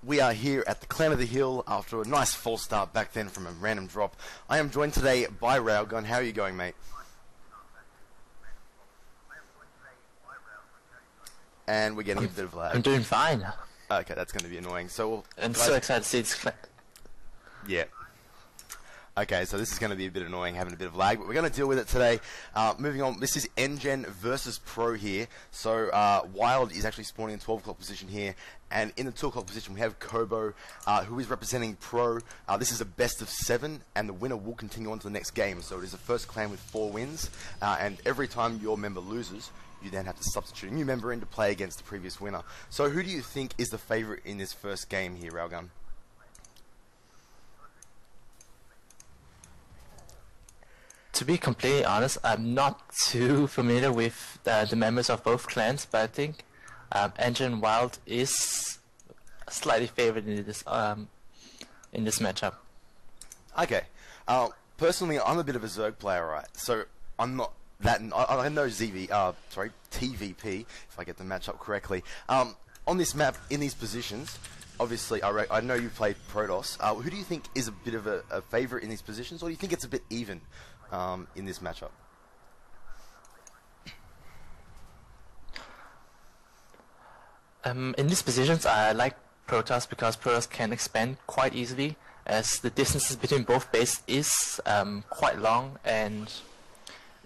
we are here at the Clan of the Hill after a nice false start back then from a random drop. I am joined today by Railgun. How are you going, mate? And we're getting a bit of lag. I'm doing fine. Okay, that's going to be annoying. So I'm so excited to see this clan. Yeah. Okay, so this is going to be a bit annoying, having a bit of lag, but we're going to deal with it today. Moving on, this is nGen versus Pro here. So Wild is actually spawning in 12 o'clock position here, and in the 2 o'clock position we have COTH, who is representing Pro. This is a best of 7, and the winner will continue on to the next game. So it is the first clan with 4 wins, and every time your member loses, you then have to substitute a new member in to play against the previous winner. So who do you think is the favourite in this first game here, Railgun? To be completely honest, I'm not too familiar with the members of both clans, but I think nGenWild is slightly favored in this matchup. Okay. Personally, I'm a bit of a Zerg player, right? So I'm not that. I know TVP, if I get the matchup correctly. On this map, in these positions, obviously, I know you played Protoss. Who do you think is a bit of a favourite in these positions, or do you think it's a bit even in this matchup? In these positions, I like Protoss because Protoss can expand quite easily, as the distances between both bases is quite long, and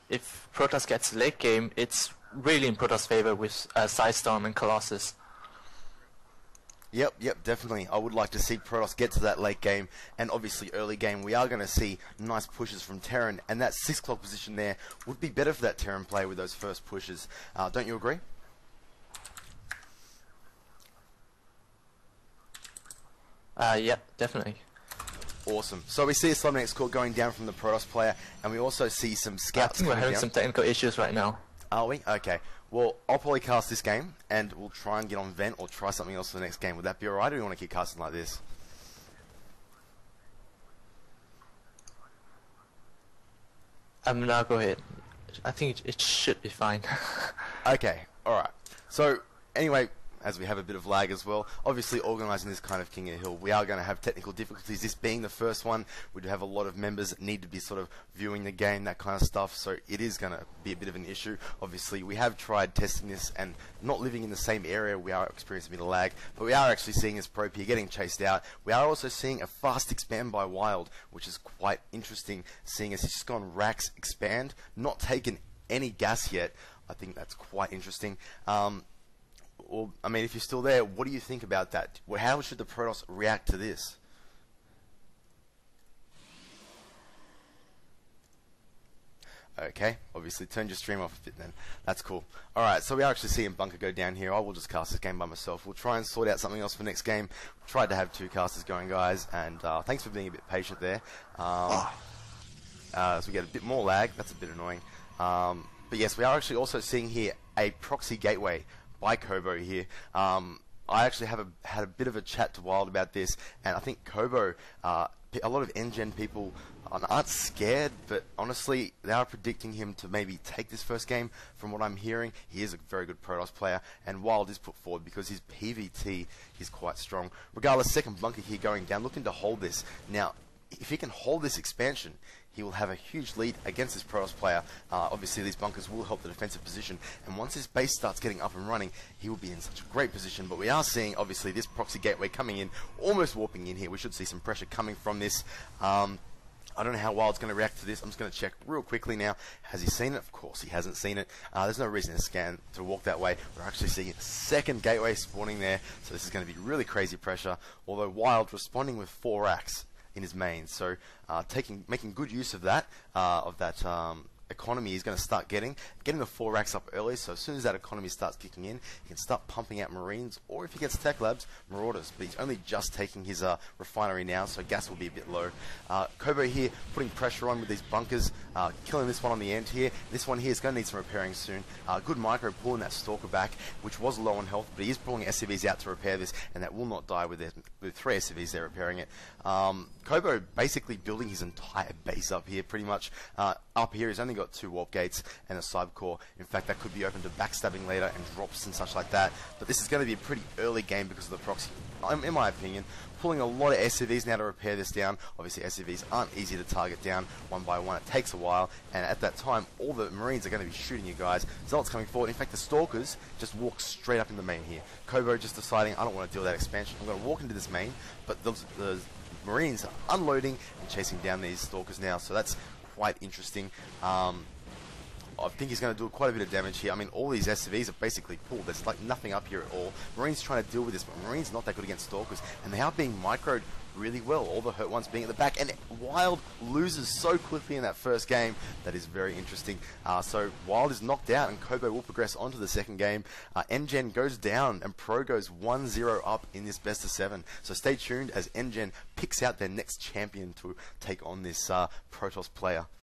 if Protoss gets late game, it's really in Protoss' favor with Sidestorm and Colossus. Yep, definitely. I would like to see Protoss get to that late game, and obviously early game we are going to see nice pushes from Terran, and that 6 o'clock position there would be better for that Terran player with those first pushes. Don't you agree? Yep, definitely. Awesome. So we see a Slumnex score going down from the Protoss player, and we also see some scouts I think we're having down. some technical issues right now. Are we? Okay. Well, I'll probably cast this game, and we'll try and get on Vent or try something else for the next game. Would that be alright, or do you want to keep casting like this? No, go ahead. I think it should be fine. Okay, alright. So, anyway, as we have a bit of lag as well, obviously organising this kind of King of the Hill, we are going to have technical difficulties. This being the first one, we do have a lot of members that need to be sort of viewing the game, that kind of stuff, so it is going to be a bit of an issue. Obviously, we have tried testing this, and not living in the same area, we are experiencing a bit of lag, but we are actually seeing this Pro here getting chased out. We are also seeing a fast expand by Wild, which is quite interesting, seeing as he's just gone Rax expand, not taken any gas yet. I think that's quite interesting. Well, I mean, if you're still there, what do you think about that? How should the Protoss react to this? Okay, obviously turn your stream off a bit then. That's cool. Alright, so we are actually seeing Bunker go down here. I will just cast this game by myself. We'll try and sort out something else for next game. We tried to have 2 casters going, guys, and thanks for being a bit patient there. So we get a bit more lag. That's a bit annoying. But yes, we are actually also seeing here a proxy gateway by COTH here. I actually had a bit of a chat to Wild about this, and I think COTH, a lot of nGen people aren't scared, but honestly, they are predicting him to maybe take this first game. From what I'm hearing, he is a very good Protoss player, and Wild is put forward because his PVT is quite strong. Regardless, second bunker here going down, looking to hold this. Now, if he can hold this expansion, he will have a huge lead against this Protoss player. Obviously, these bunkers will help the defensive position, and once his base starts getting up and running, he will be in such a great position. But we are seeing, obviously, this proxy gateway coming in, almost warping in here. We should see some pressure coming from this. I don't know how Wild's going to react to this. I'm just going to check real quickly now. Has he seen it? Of course, he hasn't seen it. There's no reason to walk that way. We're actually seeing a second gateway spawning there, so this is going to be really crazy pressure. Although Wild responding with 4 racks in his main, so making good use of that economy he's going to start getting the 4 racks up early, so as soon as that economy starts kicking in, he can start pumping out Marines, or if he gets Tech Labs, Marauders. But he's only just taking his refinery now, so gas will be a bit low. COTH here putting pressure on with these bunkers, killing this one on the end here. This one here is going to need some repairing soon. Good micro pulling that Stalker back, which was low on health, but he is pulling SCVs out to repair this, and that will not die with 3 SCVs there repairing it. COTH basically building his entire base up here, pretty much. Up here he's only got got 2 warp gates and a cyber core. In fact, that could be open to backstabbing later and drops and such like that. But this is going to be a pretty early game because of the proxy, in my opinion. Pulling a lot of SCVs now to repair this down. Obviously, SCVs aren't easy to target down one by one. It takes a while, and at that time, all the Marines are going to be shooting you guys. Zealots coming forward. In fact, the Stalkers just walk straight up in the main here. Kobo just deciding, I don't want to deal with that expansion. I'm going to walk into this main, but the Marines are unloading and chasing down these Stalkers now, so that's quite interesting. I think he's going to do quite a bit of damage here. I mean, all these SCVs are basically pulled. There's like nothing up here at all. Marines trying to deal with this, but Marines not that good against Stalkers, and they are being microed really well. All the hurt ones being at the back, and Wild loses so quickly in that first game. That is very interesting. So Wild is knocked out, and Kobo will progress on to the second game. nGen goes down, and Pro goes 1-0 up in this best of 7. So stay tuned as nGen picks out their next champion to take on this Protoss player.